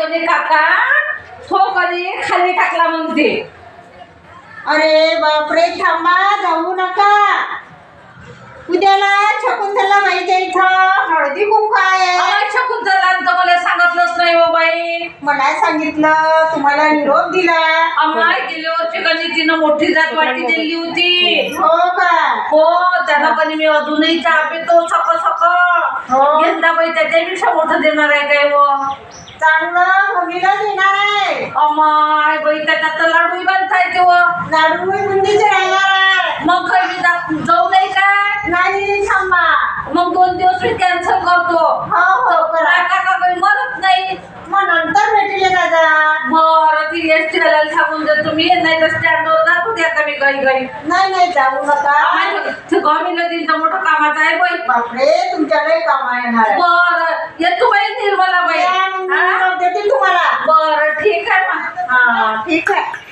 म्हणे काका तो कधी खाली टाकला म्हणते. अरे बापरे, थांबा, जाऊ नका. उद्याला शकुंतला माहिती इथं हळदी कुंकू आहे. शकुंतला तर मला सांगितलंच नाही हो बाई. मला सांगितलं, तुम्हाला निरोप दिला. आम्हाला गेल्या वर्षी कधी तिनं मोठी जात वाटी दिली होती. हो का? हो, त्यांना पण मी अजूनही चहा पितो सक हो. यंदा बाई त्याच्यापेक्षा मोठं देणार आहे काय व चांगलं मम्मीला देणार आहे. अमाय बाई, त्याच्यात तर लाडू बनताय तेव्हा. लाडू बुंदीचे राहणार आहे. मग काही मी जाऊ नाही का? नाही, थांबा. मग 2 दिवस मी कॅन्सल करतो. हो हो करा. काका काही मरत नाही. मग नंतर भेटले दादा. बरं, ती एसटी वाल्याला सांगून जर तुम्ही नाही तर स्टँडवर जातो द्या का मी काही काही. नाही नाही, जाऊ नका. गव्हामीला दिलं मोठं कामाचं आहे बाई. बापरे, तुमच्याकडे कामा येणार आहे. बरं, येतो बाई निर्मला बाई. या, मग मी निरोप देते तुम्हाला. बरं, ठीक आहे मग. हा, ठीक आहे.